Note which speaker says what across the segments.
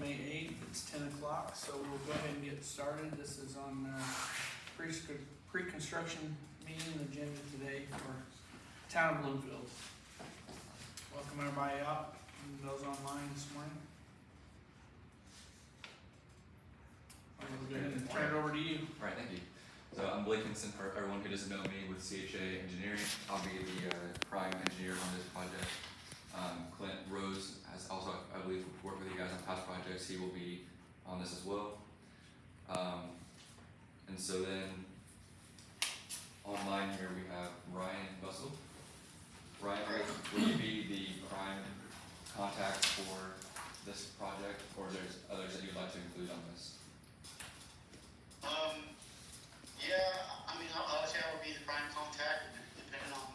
Speaker 1: May 8th, it's 10 o'clock, so we'll go ahead and get started. This is on pre-construction meeting agenda today for Town of Bloomfield. Welcome everybody out and those online this morning. We'll go ahead and turn it over to you.
Speaker 2: All right, thank you. So I'm Blake Hinson, for everyone who doesn't know me, with CHA Engineering. I'll be the prime engineer on this project. Clint Rose has also, I believe, worked with you guys on past projects. He will be on this as well. And so then online here we have Ryan Bussell. Ryan, will you be the prime contact for this project, or is there others that you'd like to include on this?
Speaker 3: Yeah, I mean, obviously I would be the prime contact, depending on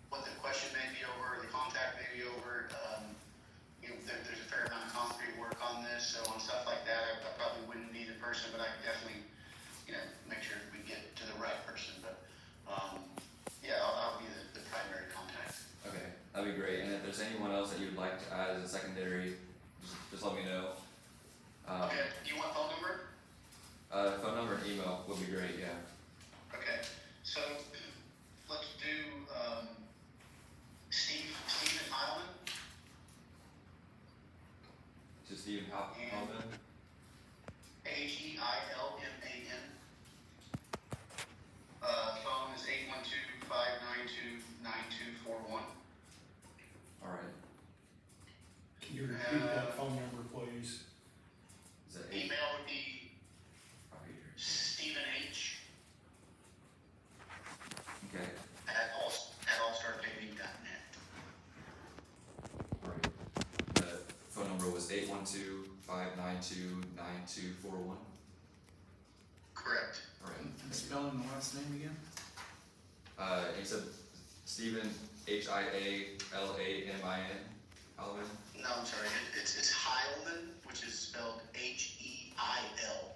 Speaker 3: what the question may be over, or the contact may be over. There's a fair amount of concrete work on this, so on stuff like that, I probably wouldn't be the person, but I could definitely, make sure we get to the right person. But yeah, I'll be the primary contact.
Speaker 2: Okay, that'd be great. And if there's anyone else that you'd like to add as a secondary, just let me know.
Speaker 3: Okay, do you want phone number?
Speaker 2: Phone number and email would be great, yeah.
Speaker 3: Okay, so let's do Stephen Heilman.
Speaker 2: To Stephen Halman.
Speaker 3: Heilman. Phone is 812-592-9241.
Speaker 2: All right.
Speaker 1: Can you repeat that phone number, please?
Speaker 2: Is that
Speaker 3: Email would be Stephen H.
Speaker 2: Okay.
Speaker 3: at allstarpaving.net.
Speaker 2: All right. The phone number was 812-592-9241.
Speaker 3: Correct.
Speaker 2: All right.
Speaker 1: And spelling the last name again?
Speaker 2: You said Stephen Hialamin. Halman.
Speaker 3: No, I'm sorry. It's Heilman, which is spelled Heilman.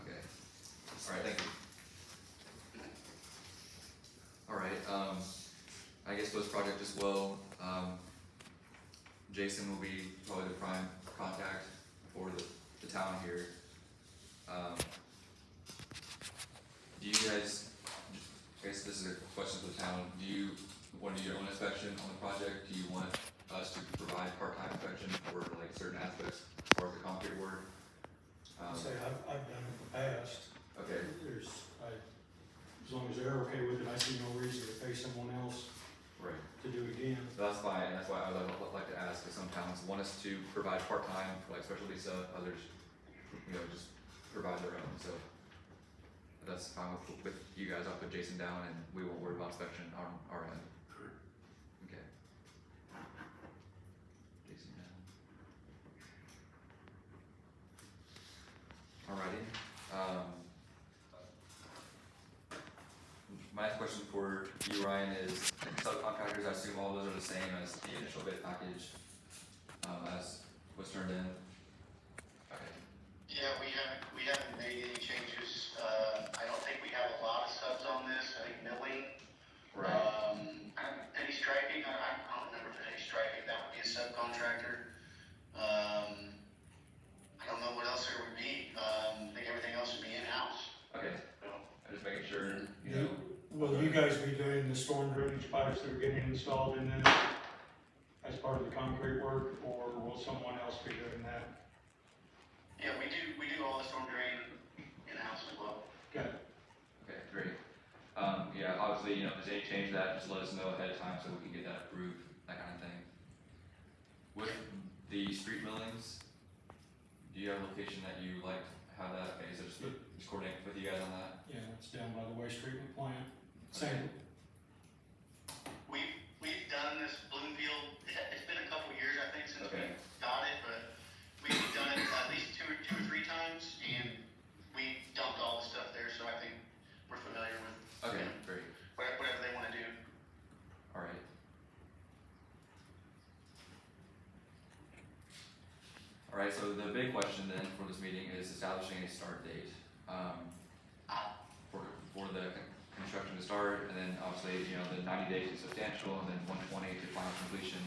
Speaker 2: Okay. All right. Thank you. All right. I guess for this project as well, Jason will be probably the prime contact for the town here. Do you guys, I guess this is a question for the town, do you want to do your own inspection on the project? Do you want us to provide part-time inspection for like certain aspects as far as the concrete work?
Speaker 4: Say I've done it in the past.
Speaker 2: Okay.
Speaker 4: As long as they're okay with it, I see no reason to pay someone else
Speaker 2: Right.
Speaker 4: to do it again.
Speaker 2: That's fine, and that's why I would like to ask, because some towns want us to provide part-time for like specialty stuff, others, just provide their own, so that's fine with you guys. I'll put Jason down and we won't worry about inspection on our end. Okay. Jason down. Alrighty. My next question for you, Ryan, is subcontractors. I assume all those are the same as the initial bid package as was turned in. Okay.
Speaker 3: Yeah, we haven't made any changes. I don't think we have a lot of subs on this. I think milling.
Speaker 2: Right.
Speaker 3: Any striping? I don't remember if there's any striping. That would be a subcontractor. I don't know what else there would be. I think everything else would be in-house.
Speaker 2: Okay.
Speaker 3: So,
Speaker 2: I'm just making sure.
Speaker 4: Will you guys be doing the storm drainage pipes that are getting installed in this as part of the concrete work, or will someone else be doing that?
Speaker 3: yeah, we do all the storm drain in-house as well.
Speaker 4: Okay.
Speaker 2: Okay, great. Yeah, obviously, if there's any change to that, just let us know ahead of time so we can get that approved, that kind of thing. With the street millings, do you have a location that you like to have that? Okay, so just coordinate with you guys on that.
Speaker 4: Yeah, it's down by the waste treatment plant. Same.
Speaker 3: We've done this Bloomfield. It's been a couple years, I think, since
Speaker 2: Okay.
Speaker 3: we got it, but we've done it at least two or three times, and we dumped all the stuff there. So I think we're familiar with
Speaker 2: Okay, great.
Speaker 3: whatever they want to do.
Speaker 2: All right. All right, so the big question then for this meeting is establishing a start date for the construction to start, and then obviously, the 90 days to substantial, and then 120 to final completion.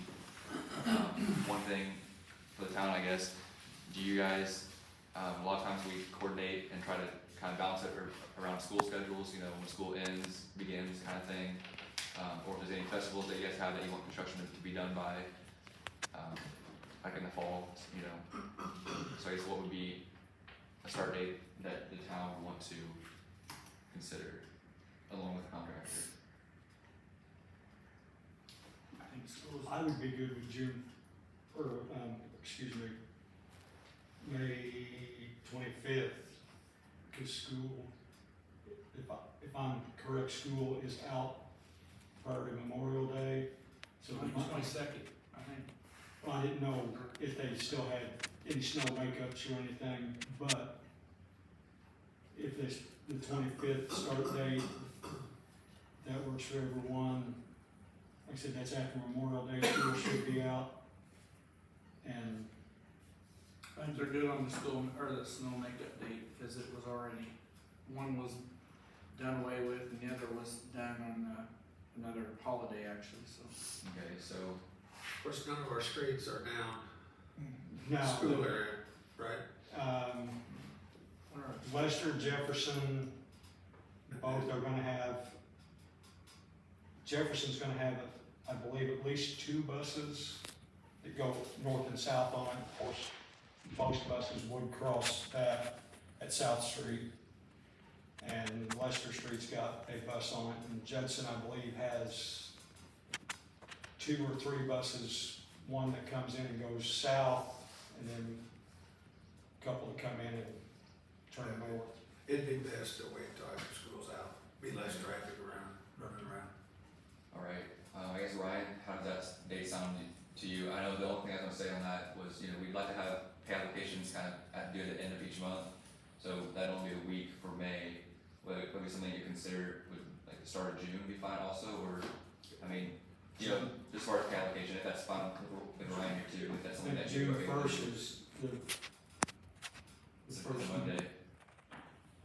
Speaker 2: One thing for the town, I guess, do you guys, a lot of times we coordinate and try to kind of balance it around school schedules, you know, when school ends, begins kind of thing, or if there's any festivals that you guys have that you want construction to be done by, like in the fall, you know. So I guess what would be a start date that the town would want to consider along with the contractor?
Speaker 1: I think schools.
Speaker 4: I would be good with June, or, excuse me, May 25th, because school, if I'm correct, school is out prior to Memorial Day. So
Speaker 1: So
Speaker 4: it might-
Speaker 1: 22nd, I think.
Speaker 4: well, I didn't know if they still had any snow makeups or anything, but if it's the 25th start date, that works for everyone. Like I said, that's after Memorial Day, school should be out. And
Speaker 1: I think they're good on the school, or the snow makeup date, because it was already, one was done away with and the other was done on, another holiday actually, so.
Speaker 2: Okay, so,
Speaker 5: Of course, none of our streets are down
Speaker 4: now,
Speaker 5: school area, right?
Speaker 1: What are-
Speaker 4: Lester, Jefferson, both are gonna have, Jefferson's gonna have, I believe, at least 2 buses that go north and south on it. Of course, most buses would cross that at South Street. And Lester Street's got a bus on it, and Judson, I believe, has 2 or 3 buses, one that comes in and goes south, and then a couple that come in and turn north.
Speaker 5: It'd be best to wait till after school's out, be less traffic around, running around.
Speaker 2: alright, I guess Ryan, how does that date sound to you? I know the only thing I was gonna say on that was, you know, we'd like to have pay applications kind of due at the end of each month, so that'd only be a week for May. Would it be something you consider, would like the start of June be fine also, or, I mean, you know, as far as pay application, if that's fine with Ryan here too, if that's
Speaker 4: I
Speaker 2: something
Speaker 4: think
Speaker 2: that you
Speaker 4: June
Speaker 2: are able to
Speaker 4: 1st
Speaker 2: do.
Speaker 4: is the
Speaker 2: It's the
Speaker 4: first
Speaker 2: first
Speaker 4: Monday.
Speaker 2: Monday.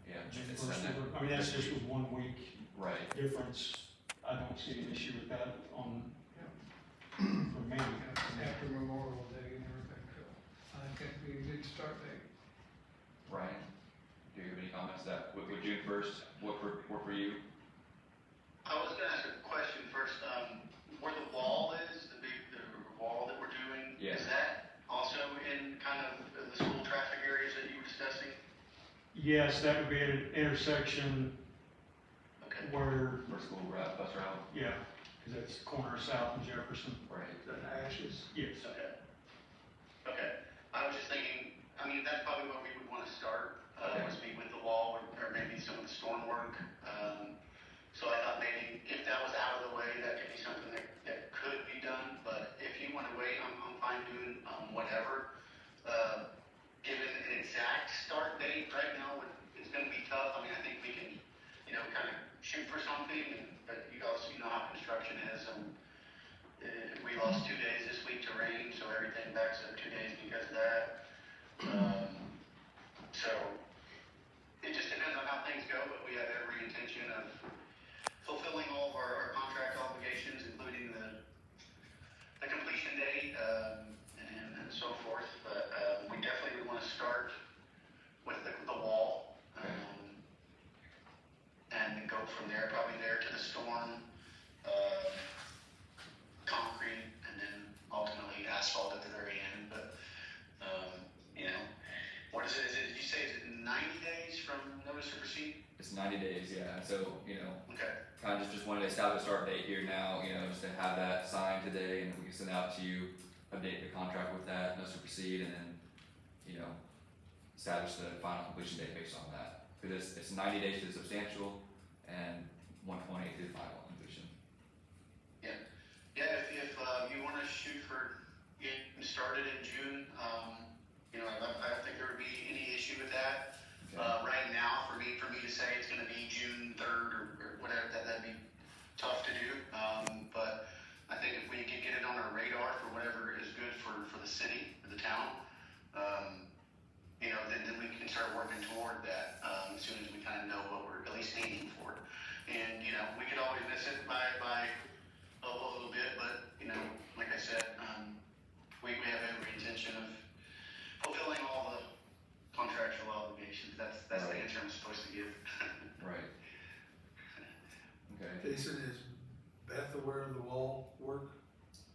Speaker 2: Yeah,
Speaker 4: June
Speaker 2: it's
Speaker 4: 1st,
Speaker 2: that,
Speaker 4: I mean, that's just a 1 week
Speaker 2: right,
Speaker 4: difference. I don't see an issue with that on, for me.
Speaker 6: After Memorial Day and everything, so I think that'd be a good start date.
Speaker 2: Ryan, do you have any comments that, would June first work for you?
Speaker 3: I was gonna ask a question first, where the wall is, the wall that we're doing,
Speaker 2: Yeah.
Speaker 3: is that also in kind of the school traffic areas that you were discussing?
Speaker 4: Yes, that would be at an intersection
Speaker 3: Okay.
Speaker 4: where,
Speaker 2: For school route, bus route?
Speaker 4: yeah, because that's corner of South and Jefferson.
Speaker 2: Right.
Speaker 6: The ashes.
Speaker 4: Yes.
Speaker 3: Okay. Okay, I was just thinking, I mean, that's probably where we would wanna start,
Speaker 2: Okay.
Speaker 3: was be with the wall or maybe some of the storm work. So I thought maybe if that was out of the way, that could be something that could be done, but if you wanna wait, I'm fine doing, whatever. Given an exact start date right now, it's gonna be tough, I mean, I think we can, you know, kind of shoot for something, but you also, you know how construction is, we lost 2 days this week to rain, so everything backs up 2 days because of that. So, it just depends on how things go, but we have every intention of fulfilling all of our contract obligations, including the completion date, and so forth, but, we definitely would wanna start with the wall, and then go from there, probably there to the storm, concrete, and then ultimately asphalt at the very end, but, you know, what is it, did you say, is it 90 days from notice to proceed?
Speaker 2: It's 90 days, yeah, and so, you know,
Speaker 3: Okay,
Speaker 2: kind of just wanted to establish a start date here now, you know, just to have that signed today, and we can send out to you, update the contract with that, notice to proceed, and then, you know, establish the final completion date based on that. Because it's 90 days to the substantial, and 120 to the final completion.
Speaker 3: yeah, if you wanna shoot for getting started in June, you know, I don't think there would be any issue with that.
Speaker 2: Okay.
Speaker 3: Right now, for me to say it's gonna be June 3rd or whatever, that'd be tough to do. But I think if we could get it on our radar for whatever is good for the city, or the town, you know, then we can start working toward that, as soon as we kind of know what we're at least aiming for. And, you know, we could always miss it by
Speaker 5: Jason, is Beth aware of the wall work?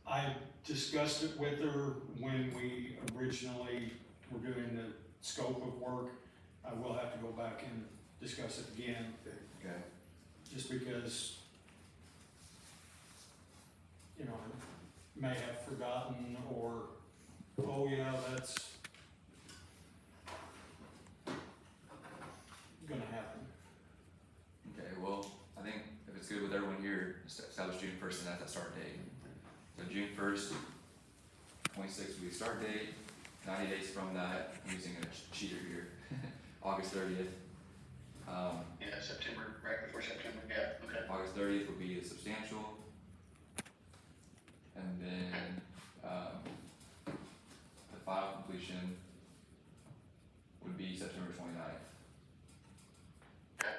Speaker 4: I discussed it with her when we originally were doing the scope of work. I will have to go back and discuss it again,
Speaker 2: Okay.
Speaker 4: just because, you know, I may have forgotten or, oh yeah, that's gonna happen.
Speaker 2: Okay, well, I think if it's good with everyone here, establish June first and that's that start date. So June 1st, 26th will be start date, 90 days from that, I'm using a cheater here, August 30th.
Speaker 3: Yeah, September, right before September, yeah, okay.
Speaker 2: August 30th will be the substantial. And then, the final completion would be September 29th.
Speaker 3: Okay.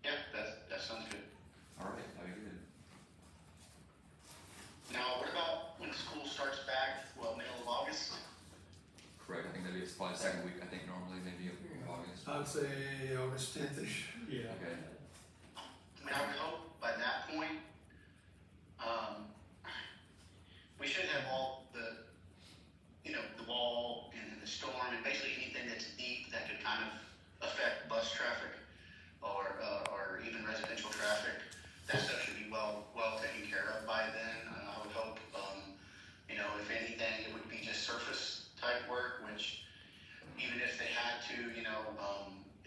Speaker 3: Yeah, that sounds good.
Speaker 2: All right, that'd be good.
Speaker 3: Now, what about when school starts back, well, middle of August?
Speaker 2: Correct, I think that'd be probably the second week, I think normally maybe of August.
Speaker 5: I'd say August 10th-ish.
Speaker 4: Yeah.
Speaker 2: Okay,
Speaker 3: I mean, I would hope by that point, we should have all the, you know, the wall and the storm and basically anything that's deep that could kind of affect bus traffic or even residential traffic. That stuff should be well taken care of by then. I would hope, you know, if anything, it would be just surface type work, which even if they had to, you know,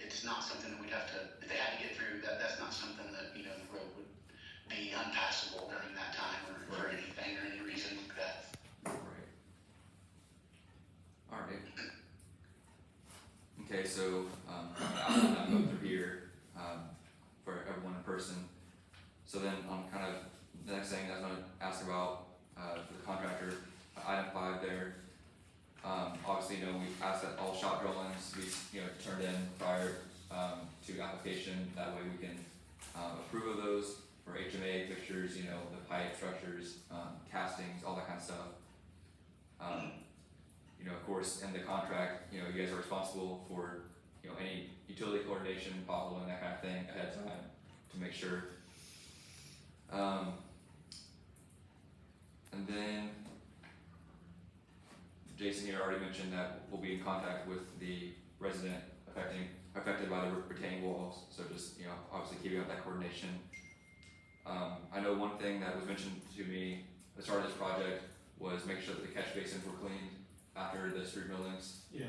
Speaker 3: it's not something that we'd have to, if they had to get through, that's not something that, you know, the road would be unpassable during that time or for anything or any reason like that.
Speaker 2: right. All right. Okay, so, I'm going through here, for everyone in person. So then, kind of, the next thing I was gonna ask about, for the contractor, item 5 there. Obviously, you know, we asked that all shop drawings be, you know, turned in prior, to application, that way we can, approve of those for HMA fixtures, you know, the pipe structures, castings, all that kind of stuff. You know, of course, in the contract, you know, you guys are responsible for, you know, any utility coordination, potholing, that kind of thing ahead of time to make sure. And then Jason here already mentioned that we'll be in contact with the resident affected by the retaining walls, so just, you know, obviously keeping up that coordination. I know one thing that was mentioned to me at the start of this project was make sure that the catch basins were cleaned after the street millings
Speaker 4: Yeah.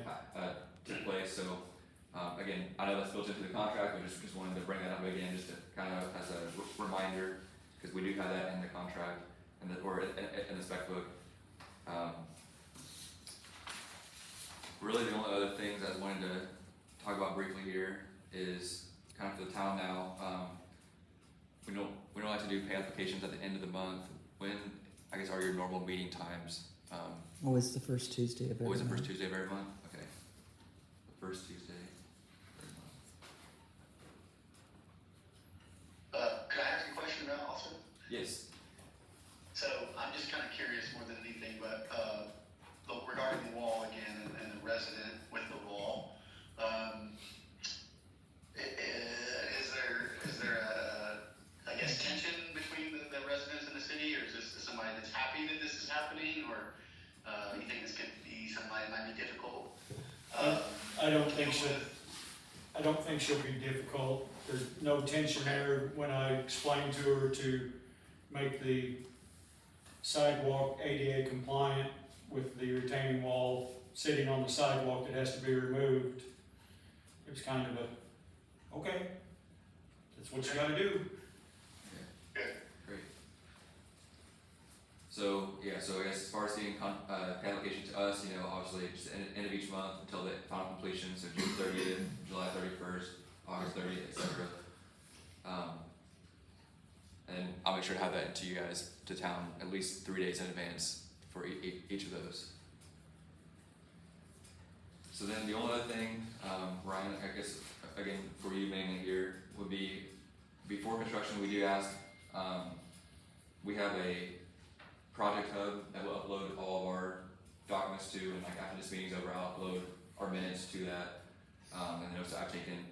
Speaker 2: took place, so, again, I know that's built into the contract, but just wanted to bring that up again, just to kind of as a reminder, because we do have that in the contract, or in the spec book. Really, the only other things I wanted to talk about briefly here is kind of for the town now, we don't like to do pay applications at the end of the month. When, I guess, are your normal meeting times?
Speaker 7: Always the first Tuesday of every
Speaker 2: Always the
Speaker 7: month.
Speaker 2: first Tuesday of every month? Okay. The first Tuesday of every month.
Speaker 3: Could I ask you a question about also?
Speaker 2: Yes.
Speaker 3: So I'm just kind of curious more than anything, but regarding the wall again and the resident with the wall, is there a, I guess, tension between the residents and the city, or is this somebody that's happy that this is happening, or you think this could be somebody that might be difficult?
Speaker 4: I don't think so. I don't think she'll be difficult. There's no tension there. When I explained to her to make the sidewalk ADA compliant with the retaining wall sitting on the sidewalk that has to be removed, it was kind of a, okay, that's what you gotta do.
Speaker 3: Good.
Speaker 2: Great. So, yeah, so I guess as far as getting pay application to us, you know, obviously just end of each month until the final completion, so June 30th, July 31st, August 30th, etc. And I'll make sure to have that to you guys, to town, at least 3 days in advance for each of those. So then the only other thing, Ryan, I guess, again, for you mainly here, would be, before construction, we do ask, we have a project hub that will upload all of our documents to, and like after this meeting's over, I'll upload our minutes to that, and the notes that I've taken.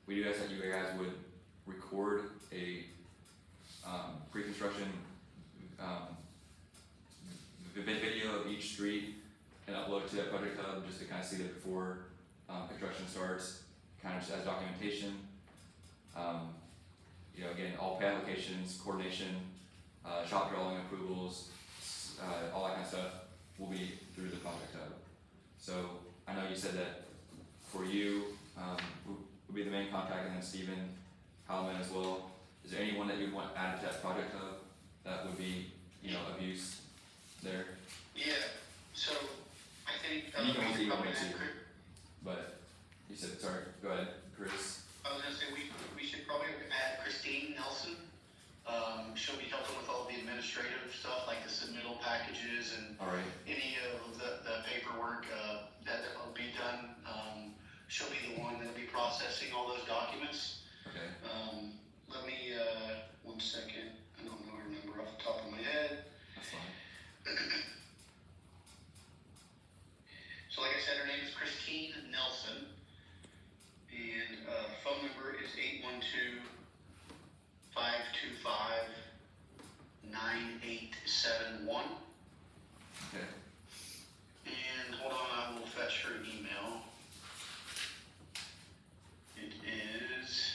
Speaker 2: We do ask that you guys would record a, pre-construction, video of each street and upload to that project hub just to kind of see that before, construction starts, kind of just as documentation. You know, again, all pay applications, coordination, shop drawing approvals, all that kind of stuff will be through the project hub. So I know you said that for you, would be the main contact, and then Stephen Howman as well. Is there anyone that you want added to that project hub that would be, you know, of use there?
Speaker 3: Yeah, so I think,
Speaker 2: You can see
Speaker 3: probably
Speaker 2: one,
Speaker 3: add
Speaker 2: too. But you said, sorry, go ahead, Chris.
Speaker 3: I was gonna say, we should probably add Christine Nelson. She'll be helping with all the administrative stuff, like the submittal packages and
Speaker 2: All right,
Speaker 3: any of the paperwork, that will be done. She'll be the one that'll be processing all those documents.
Speaker 2: okay,
Speaker 3: Let me, 1 second, I don't know her number off the top of my head.
Speaker 2: that's fine.
Speaker 3: So like I said, her name is Christine Nelson, and, phone number is 812-525-9871.
Speaker 2: Okay,
Speaker 3: And hold on, I will fetch her email. It is,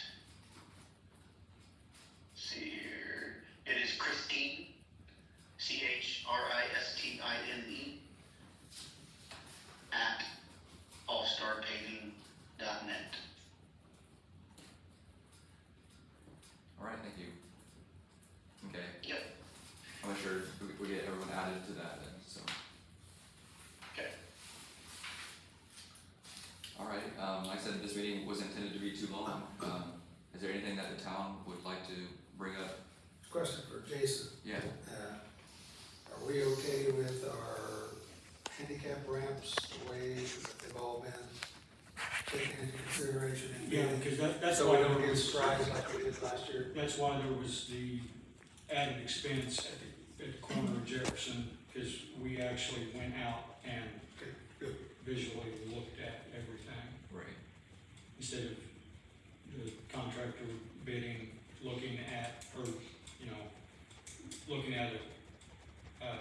Speaker 3: let's see here, it is Christine, CHRISTINE, at allstarpaving.net.
Speaker 2: all right, thank you. Okay,
Speaker 3: Yep,
Speaker 2: I'll make sure we get everyone added to that then, so.
Speaker 3: okay.
Speaker 2: All right, like I said, this meeting was intended to be too long. Is there anything that the town would like to bring up?
Speaker 5: Question for Jason.
Speaker 2: Yeah,
Speaker 5: Are we okay with our handicap ramps, the way they've all been taken into consideration?
Speaker 4: Yeah, because that's
Speaker 5: So
Speaker 4: why
Speaker 5: we don't
Speaker 4: there
Speaker 5: get
Speaker 4: was,
Speaker 5: surprised like we did last year?
Speaker 4: that's why there was the added expense at the corner of Jefferson, because we actually went out and
Speaker 5: Okay, good.
Speaker 4: visually looked at everything,
Speaker 2: right,
Speaker 4: instead of the contractor bidding, looking at, or, you know, looking at a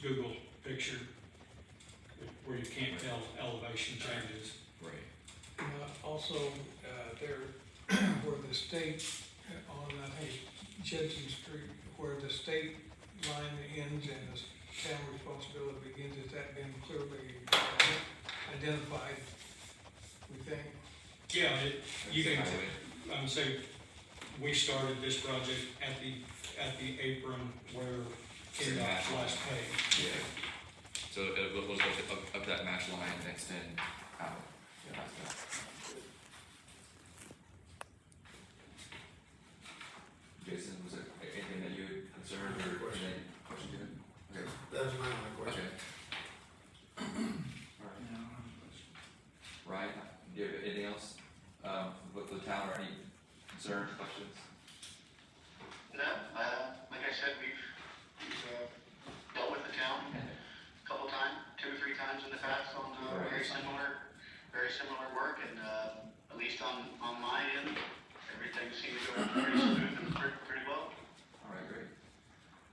Speaker 4: Google picture where you can't tell elevation changes.
Speaker 2: right,
Speaker 6: Also, there, where the state, on, I think, Judson Street, where the state line ends and the town responsibility begins, has that been clearly identified, we think?
Speaker 4: Yeah, you can,
Speaker 2: Highway.
Speaker 4: say, we started this project at the apron where KDOT's last page.
Speaker 2: yeah. So it will go up that match line and extend out. Yeah, that's good. Jason, was there anything that you had concerned or any question to it? Okay,
Speaker 5: That was my only question.
Speaker 2: okay. All right. Ryan, do you have anything else, with the town or any concerns, questions?
Speaker 3: No, like I said, we've dealt with the town a couple times, 2 or 3 times in the past on very similar work, and at least on my end, everything seemed to go pretty smooth and pretty well.
Speaker 2: All right, great.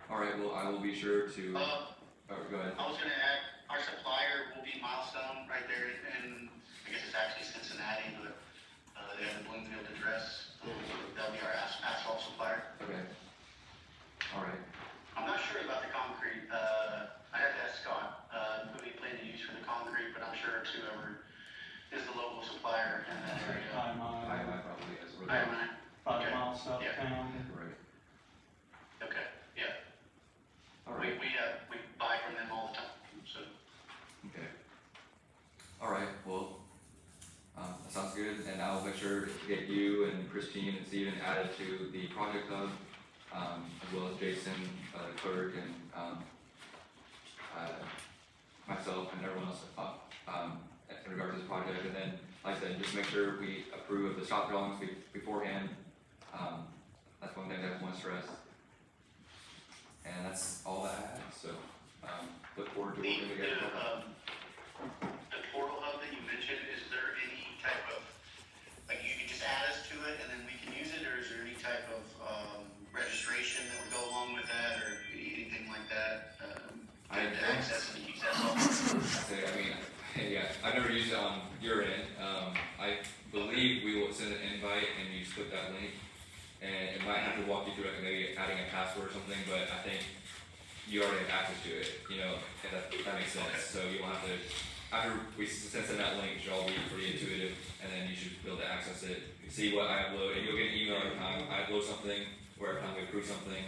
Speaker 2: All right, well, I will be sure to, oh, go ahead.
Speaker 3: I was gonna add, our supplier will be Milestone right there, and I guess it's actually Cincinnati, but they have the Bloomfield address. That'll be our asphalt supplier.
Speaker 2: Okay. All right,
Speaker 3: I'm not sure about the concrete. I have to ask Scott who we plan to use for the concrete, but I'm sure it's whoever is the local supplier in that area.
Speaker 2: I probably as well.
Speaker 3: I am.
Speaker 1: 5
Speaker 3: Okay.
Speaker 1: miles south
Speaker 3: Yeah.
Speaker 1: town.
Speaker 2: Right,
Speaker 3: Okay, yeah.
Speaker 2: all right,
Speaker 3: We buy from them all the time, so.
Speaker 2: okay. All right, well, that sounds good, and I'll make sure to get you and Christine and Steven added to the project hub, as well as Jason, the clerk, and, myself and everyone else, in regards to this project, and then, like I said, just make sure we approve of the shop drawings beforehand. That's one thing that I want to stress. And that's all that I have, so, look forward to working together.
Speaker 3: The portal hub that you mentioned, is there any type of, like, you can just add us to it and then we can use it, or is type of, registration that would go along with that, or anything like that?
Speaker 2: I
Speaker 3: To
Speaker 2: don't-
Speaker 3: access and use that software?
Speaker 2: I mean, yeah, I've never used it on your end. I believe we will send an invite and you just click that link. And it might have to walk you through like maybe adding a password or something, but I think you already have access to it, you know, if that makes sense. So you don't have to, after we send that link, it should all be pretty intuitive, and then you should be able to access it, see what I upload, and you'll get an email every time I upload something, or every time we approve something.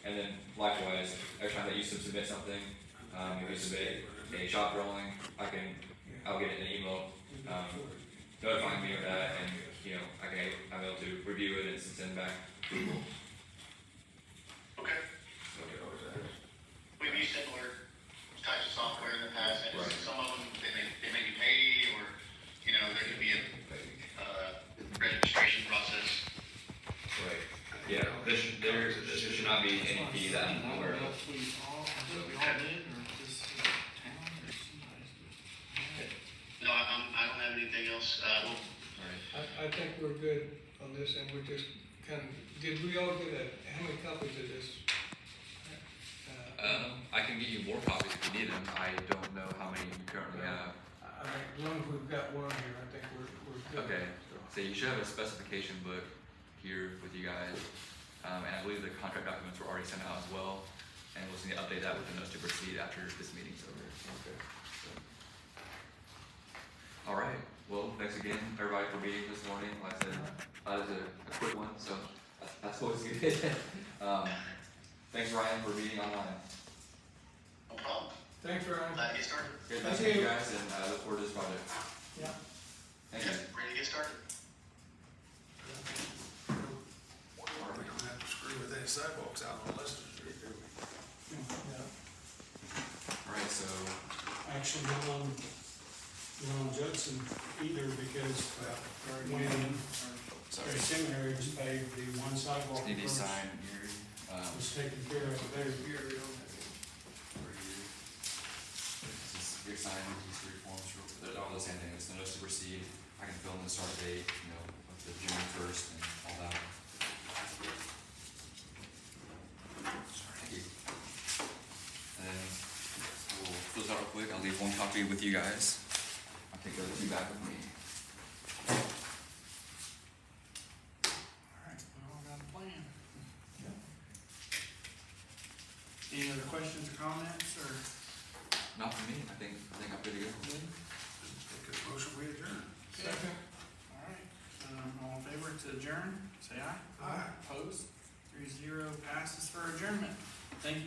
Speaker 2: And then likewise, every time that you submit something, if you submit a shop drawing, I'll get an email, notifying me of that, and, you know, I'm able to review it and send back approval.
Speaker 3: Okay. We've used similar types of software in the past, and
Speaker 2: Right.
Speaker 3: some of them, they may be paid, or, you know, there could be a, registration process.
Speaker 2: Right. Yeah, there should not be any fee that I'm aware of.
Speaker 1: We all did, or just town, or somebody's?
Speaker 3: No, I don't have anything else, well,
Speaker 6: I think we're good on this, and we're just kind of, did we all get how many copies of this?
Speaker 2: I can get you more copies if you need them. I don't know how many you currently have.
Speaker 6: I think, as long as we've got one here, I think we're good.
Speaker 2: Okay, so you should have a specification book here with you guys. And I believe the contract documents were already sent out as well. And we'll just need to update that with the notes to proceed after this meeting's over. Okay. All right, well, thanks again, everybody, for meeting this morning. Like I said, that was a quick one, so that's always good. Thanks, Ryan, for meeting online.
Speaker 3: no problem.
Speaker 6: Thanks, Ryan.
Speaker 3: Glad to get started.
Speaker 2: Good,
Speaker 6: Thank
Speaker 2: thank you
Speaker 6: you.
Speaker 2: guys, and I look forward to this project.
Speaker 6: Yeah.
Speaker 2: Thank you.
Speaker 3: Ready to get started?
Speaker 5: Or we don't have to screw with any sidewalks out on Leicester Street, do we?
Speaker 2: All right, so,
Speaker 4: Actually, not on Judson either, because when
Speaker 2: sorry.
Speaker 4: the seminary was paved, the one sidewalk
Speaker 2: Need to
Speaker 4: approach
Speaker 2: sign here.
Speaker 4: was taken care of there.
Speaker 2: This is big sign, these three forms, they're all the same thing, it's the notice to proceed. I can fill in the start date, you know, with the June 1st and all that. Thank you. And then we'll close out real quick, I'll leave one copy with you guys. I'll take the other two back with me.
Speaker 1: Alright, we all got a plan. Any other questions or comments, or?
Speaker 2: Not for me, I think I'm good to go.
Speaker 5: Take a motion, we adjourn.
Speaker 6: Second.
Speaker 1: Alright, all in favor to adjourn, say aye.
Speaker 5: Aye.
Speaker 1: Opposed? 3-0 passes for adjournment. Thank you.